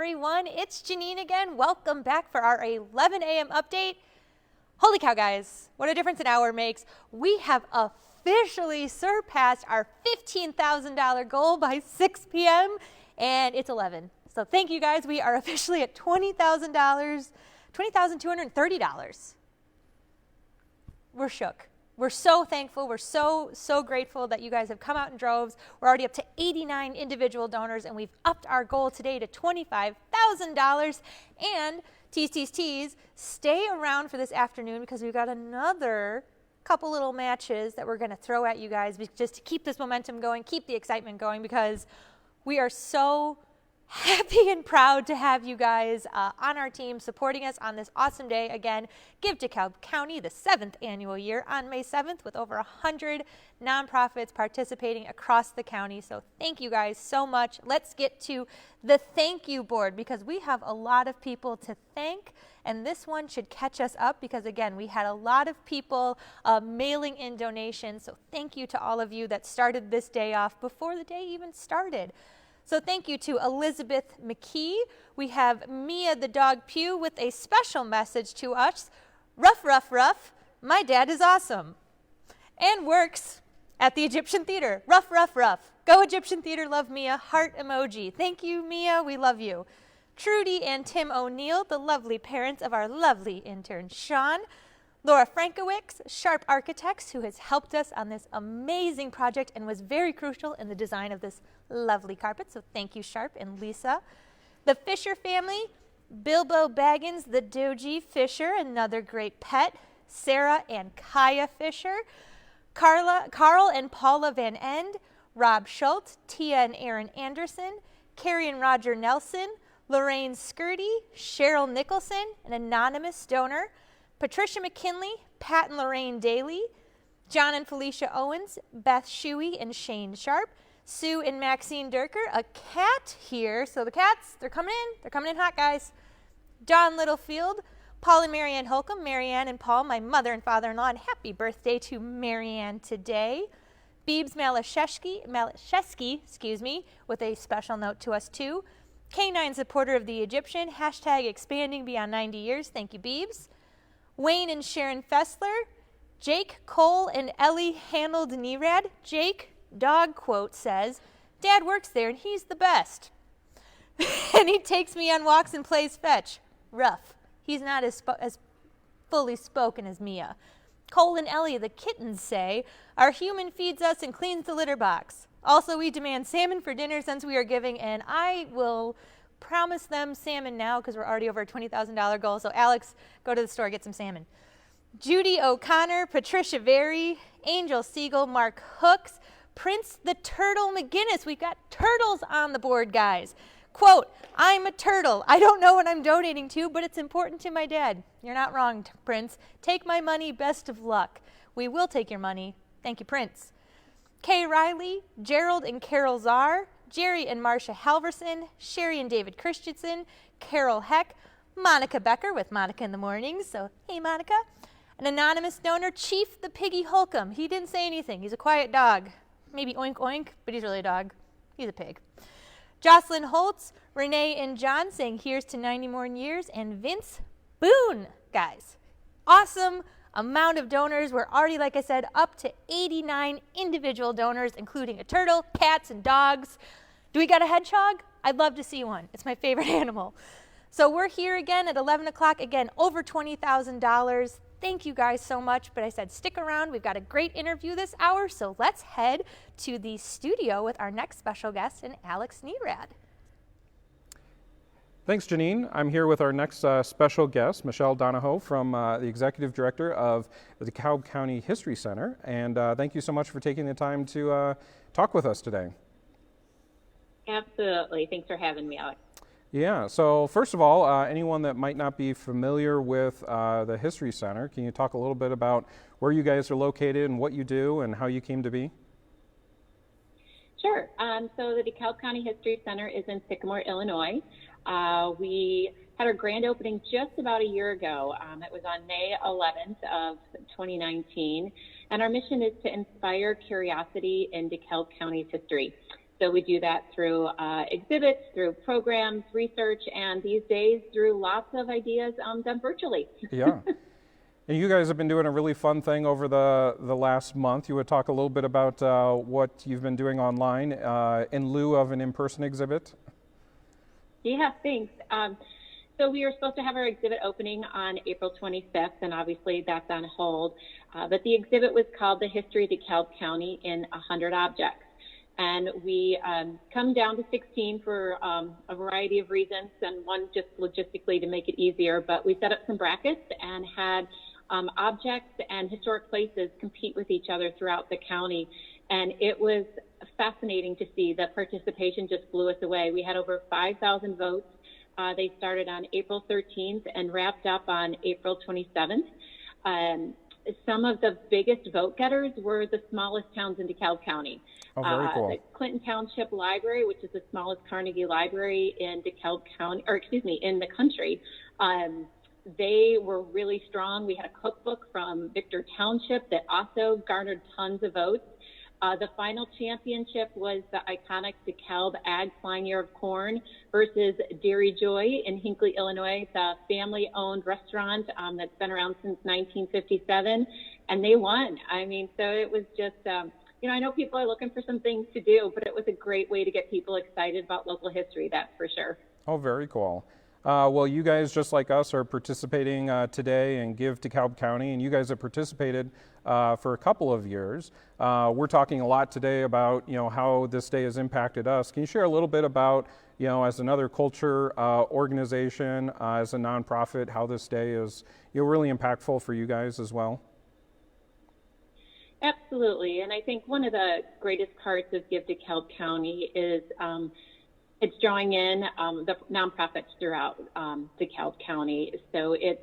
everyone. It's Janine again. Welcome back for our 11 a.m. update. Holy cow, guys. What a difference an hour makes. We have officially surpassed our $15,000 goal by 6 p.m. and it's 11. So thank you, guys. We are officially at $20,000, $20,230. We're shook. We're so thankful. We're so grateful that you guys have come out in droves. We're already up to 89 individual donors, and we've upped our goal today to $25,000. And tease, stay around for this afternoon because we've got another couple little matches that we're going to throw at you guys just to keep this momentum going, keep the excitement going, because we are so happy and proud to have you guys on our team supporting us on this awesome day. Again, Give DeKalb County the 7th annual year on May 7th with over 100 nonprofits participating across the county. So thank you guys so much. Let's get to the thank you board because we have a lot of people to thank, and this one should catch us up because, again, we had a lot of people mailing in donations. So thank you to all of you that started this day off before the day even started. So thank you to Elizabeth McKee. We have Mia the Dog Pew with a special message to us. Rough, my dad is awesome. And works at the Egyptian Theater. Rough. Go Egyptian Theater, love Mia. Heart emoji. Thank you, Mia, we love you. Trudy and Tim O'Neill, the lovely parents of our lovely intern, Sean. Laura Frankowicz, Sharp Architects, who has helped us on this amazing project and was very crucial in the design of this lovely carpet. So thank you, Sharp and Lisa. The Fisher family, Bilbo Baggins, the Doji Fisher, another great pet. Sarah and Kaya Fisher. Carl and Paula Van End. Rob Schultz, Tia and Aaron Anderson. Carrie and Roger Nelson. Lorraine Skirty, Cheryl Nicholson, an anonymous donor. Patricia McKinley, Pat and Lorraine Daly, John and Felicia Owens, Beth Shuey and Shane Sharp, Sue and Maxine Durker, a cat here. So the cats, they're coming in hot, guys. John Littlefield, Paul and Marianne Holcomb, Marianne and Paul, my mother and father-in-law, and happy birthday to Marianne today. Beebs Malashevsky, with a special note to us too. K9 supporter of the Egyptian, hashtag expanding beyond 90 years. Thank you, Beebs. Wayne and Sharon Fessler, Jake, Cole, and Ellie handled Nerad. Jake, dog quote, says, Dad works there and he's the best. And he takes me on walks and plays fetch. Rough. He's not as fully spoken as Mia. Cole and Ellie, the kittens, say, our human feeds us and cleans the litter box. Also, we demand salmon for dinner since we are giving, and I will promise them salmon now because we're already over a $20,000 goal. So Alex, go to the store, get some salmon. Judy O'Connor, Patricia Very, Angel Siegel, Mark Hooks, Prince the Turtle McGinnis. We've got turtles on the board, guys. Quote, I'm a turtle. I don't know what I'm donating to, but it's important to my dad. You're not wrong, Prince. Take my money, best of luck. We will take your money. Thank you, Prince. Kay Riley, Gerald and Carol Czar, Jerry and Marcia Halverson, Sherry and David Christensen, Carol Heck, Monica Becker with Monica in the Mornings. So, hey, Monica. An anonymous donor, Chief the Piggy Holcomb. He didn't say anything. He's a quiet dog. Maybe oink oink, but he's really a dog. He's a pig. Jocelyn Holtz, Renee and John saying here's to 90 more years. And Vince Boone, guys. Awesome amount of donors. We're already, like I said, up to 89 individual donors, including a turtle, cats, and dogs. Do we got a hedgehog? I'd love to see one. It's my favorite animal. So we're here again at 11 o'clock, again, over $20,000. Thank you guys so much. But I said stick around. We've got a great interview this hour. So let's head to the studio with our next special guest, and Alex Nerad. Thanks, Janine. I'm here with our next special guest, Michelle Donahoe, from the Executive Director of the DeKalb County History Center. And thank you so much for taking the time to talk with us today. Absolutely. Thanks for having me, Alex. Yeah, so first of all, anyone that might not be familiar with the History Center, can you talk a little bit about where you guys are located and what you do and how you came to be? Sure. So the DeKalb County History Center is in Sycamore, Illinois. We had our grand opening just about a year ago. It was on May 11th of 2019. And our mission is to inspire curiosity in DeKalb County's history. So we do that through exhibits, through programs, research, and these days through lots of ideas done virtually. Yeah. And you guys have been doing a really fun thing over the last month. You would talk a little bit about what you've been doing online in lieu of an in-person exhibit? Yeah, thanks. So we were supposed to have our exhibit opening on April 25th, and obviously that's on hold. But the exhibit was called The History of DeKalb County in 100 Objects. And we come down to 16 for a variety of reasons, and one just logistically to make it easier. But we set up some brackets and had objects and historic places compete with each other throughout the county. And it was fascinating to see that participation just blew us away. We had over 5,000 votes. They started on April 13th and wrapped up on April 27th. Some of the biggest vote getters were the smallest towns in DeKalb County. Oh, very cool. The Clinton Township Library, which is the smallest Carnegie library in DeKalb County, or excuse me, in the country. They were really strong. We had a cookbook from Victor Township that also garnered tons of votes. The final championship was the iconic DeKalb Ag Flying Year of Corn versus Dairy Joy in Hinckley, Illinois. It's a family-owned restaurant that's been around since 1957, and they won. I mean, so it was just, I know people are looking for some things to do, but it was a great way to get people excited about local history, that's for sure. Oh, very cool. Well, you guys, just like us, are participating today in Give DeKalb County, and you guys have participated for a couple of years. We're talking a lot today about, how this day has impacted us. Can you share a little bit about, as another culture organization, as a nonprofit, how this day is, really impactful for you guys as well? Absolutely, and I think one of the greatest parts of Give DeKalb County is it's drawing in the nonprofits throughout DeKalb County. So it's,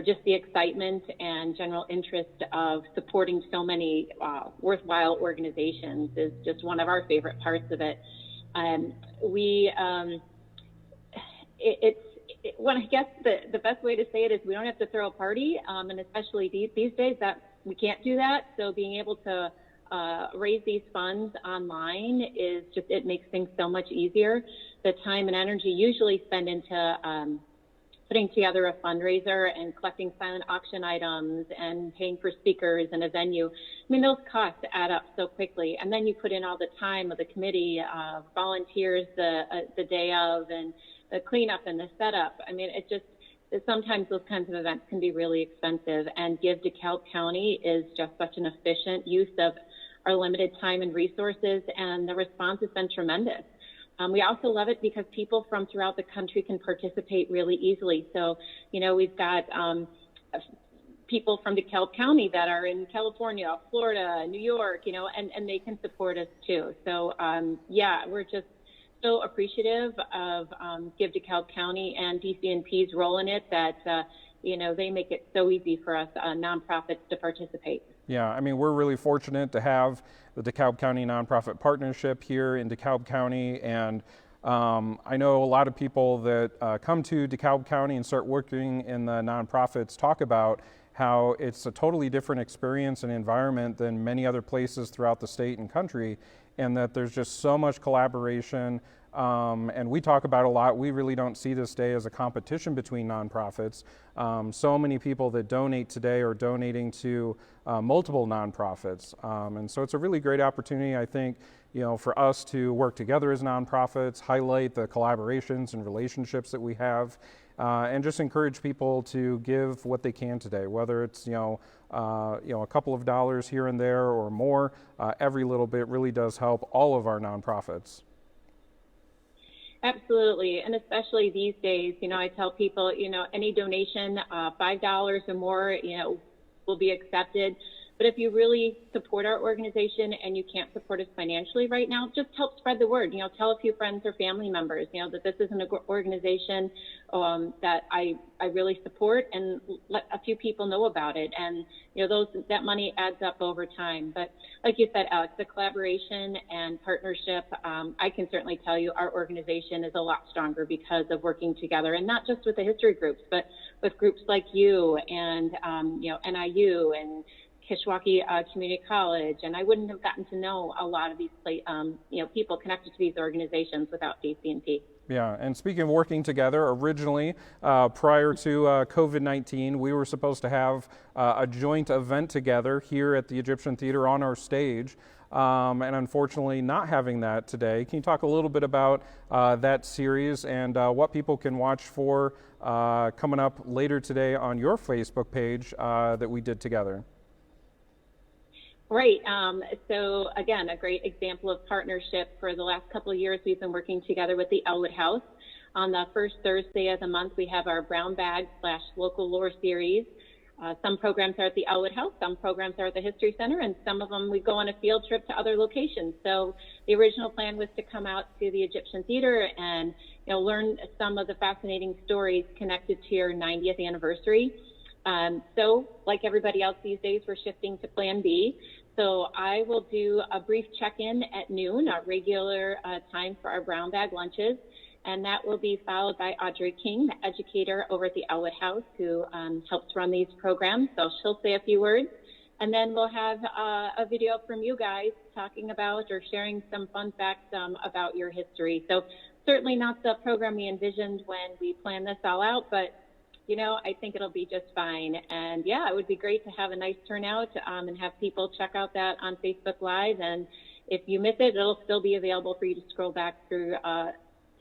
just the excitement and general interest of supporting so many worthwhile organizations is just one of our favorite parts of it. I guess the best way to say it is we don't have to throw a party, and especially these days that we can't do that. So being able to raise these funds online is just, it makes things so much easier. The time and energy usually spent into putting together a fundraiser and collecting silent auction items and paying for speakers and a venue. I mean, those costs add up so quickly. And then you put in all the time of the committee, volunteers the day of, and the cleanup and the setup. I mean, sometimes those kinds of events can be really expensive, and Give DeKalb County is just such an efficient use of our limited time and resources, and the response has been tremendous. We also love it because people from throughout the country can participate really easily. So, we've got people from DeKalb County that are in California, Florida, New York, and they can support us too. So, we're just so appreciative of Give DeKalb County and DCNP's role in it that, they make it so easy for us nonprofits to participate. Yeah, I mean, we're really fortunate to have the DeKalb County Nonprofit Partnership here in DeKalb County, and I know a lot of people that come to DeKalb County and start working in the nonprofits talk about how it's a totally different experience and environment than many other places throughout the state and country, and that there's just so much collaboration. And we talk about a lot, we really don't see this day as a competition between nonprofits. So many people that donate today are donating to multiple nonprofits. And so it's a really great opportunity, I think, for us to work together as nonprofits, highlight the collaborations and relationships that we have, and just encourage people to give what they can today, whether it's, a couple of dollars here and there or more. Every little bit really does help all of our nonprofits. Absolutely, and especially these days, I tell people, any donation, $5 or more, will be accepted. But if you really support our organization and you can't support us financially right now, just help spread the word. Tell a few friends or family members, that this is an organization that I really support, and let a few people know about it. And that money adds up over time. But like you said, Alex, the collaboration and partnership, I can certainly tell you our organization is a lot stronger because of working together, and not just with the history groups, but with groups like you and NIU and Kishwaukee Community College, and I wouldn't have gotten to know a lot of these people connected to these organizations without DCNP. Yeah, and speaking of working together, originally, prior to COVID-19, we were supposed to have a joint event together here at the Egyptian Theater on our stage, and unfortunately not having that today. Can you talk a little bit about that series and what people can watch for coming up later today on your Facebook page that we did together? Right. So again, a great example of partnership. For the last couple of years, we've been working together with the Elwood House. On the first Thursday of the month, we have our Brown Bag / Local Lore series. Some programs are at the Elwood House, some programs are at the History Center, and some of them we go on a field trip to other locations. So the original plan was to come out to the Egyptian Theater and learn some of the fascinating stories connected to your 90th anniversary. So like everybody else these days, we're shifting to Plan B. So I will do a brief check-in at noon, our regular time for our brown bag lunches, and that will be followed by Audrey King, the educator over at the Elwood House, who helps run these programs. So she'll say a few words, and then we'll have a video from you guys talking about or sharing some fun facts about your history. So certainly not the program we envisioned when we planned this all out, but I think it'll be just fine. And yeah, it would be great to have a nice turnout and have people check out that on Facebook Live. And if you miss it, it'll still be available for you to scroll back through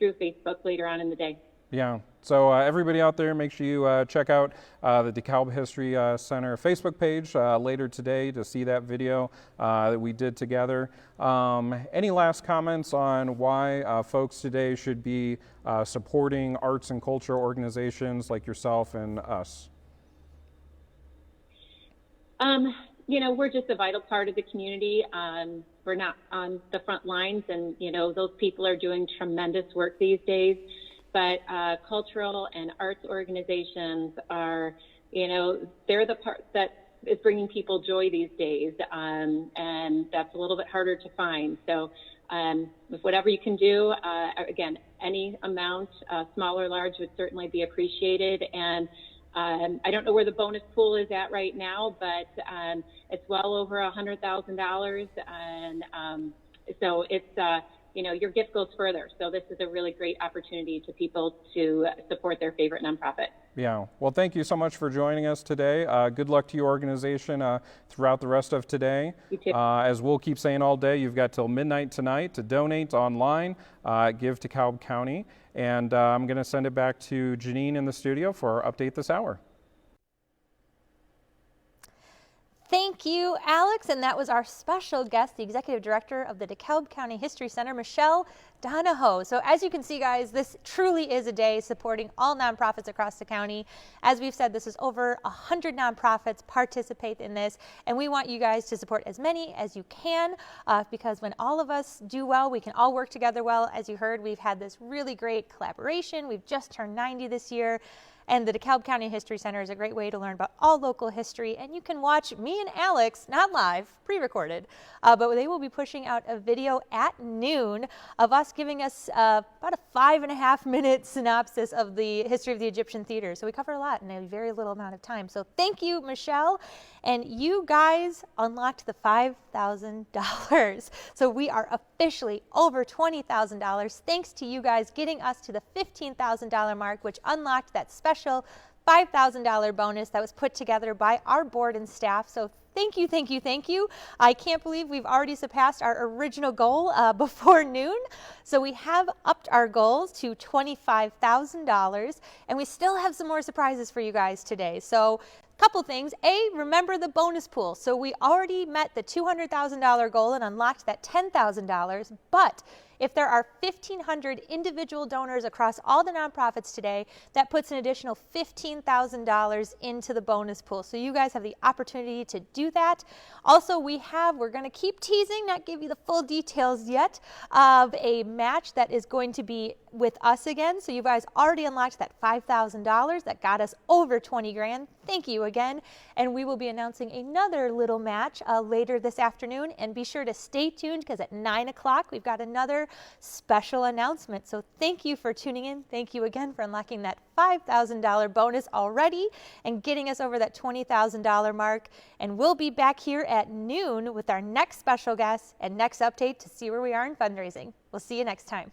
Facebook later on in the day. Yeah, so everybody out there, make sure you check out the DeKalb History Center Facebook page later today to see that video that we did together. Any last comments on why folks today should be supporting arts and culture organizations like yourself and us? We're just a vital part of the community. We're not on the front lines, and those people are doing tremendous work these days. But cultural and arts organizations are, they're the part that is bringing people joy these days, and that's a little bit harder to find. So with whatever you can do, again, any amount, small or large, would certainly be appreciated. And I don't know where the bonus pool is at right now, but it's well over $100,000, and so it's your gift goes further. So this is a really great opportunity to people to support their favorite nonprofit. Yeah. Well, thank you so much for joining us today. Good luck to your organization throughout the rest of today. You too. As we'll keep saying all day, you've got till midnight tonight to donate online, give to DeKalb County. And I'm going to send it back to Janine in the studio for our update this hour. Thank you, Alex. And that was our special guest, the Executive Director of the DeKalb County History Center, Michelle Donahoe. So as you can see, guys, this truly is a day supporting all nonprofits across the county. As we've said, this is over 100 nonprofits participate in this, and we want you guys to support as many as you can, because when all of us do well, we can all work together well. As you heard, we've had this really great collaboration. We've just turned 90 this year. And the DeKalb County History Center is a great way to learn about all local history. And you can watch me and Alex, not live, pre-recorded, but they will be pushing out a video at noon of us giving us about a 5.5-minute synopsis of the history of the Egyptian theater. So we cover a lot in a very little amount of time. So thank you, Michelle. And you guys unlocked the $5,000. So we are officially over $20,000 thanks to you guys getting us to the $15,000 mark, which unlocked that special $5,000 bonus that was put together by our board and staff. So thank you, thank you, thank you. I can't believe we've already surpassed our original goal before noon. So we have upped our goals to $25,000, and we still have some more surprises for you guys today. So couple things. A, remember the bonus pool. So we already met the $200,000 goal and unlocked that $10,000, but if there are 1,500 individual donors across all the nonprofits today, that puts an additional $15,000 into the bonus pool. So you guys have the opportunity to do that. Also, we're going to keep teasing, not give you the full details yet, of a match that is going to be with us again. So you guys already unlocked that $5,000 that got us over 20 grand. Thank you again. And we will be announcing another little match later this afternoon. And be sure to stay tuned, because at 9 o'clock we've got another special announcement. So thank you for tuning in. Thank you again for unlocking that $5,000 bonus already and getting us over that $20,000 mark. And we'll be back here at noon with our next special guest and next update to see where we are in fundraising. We'll see you next time.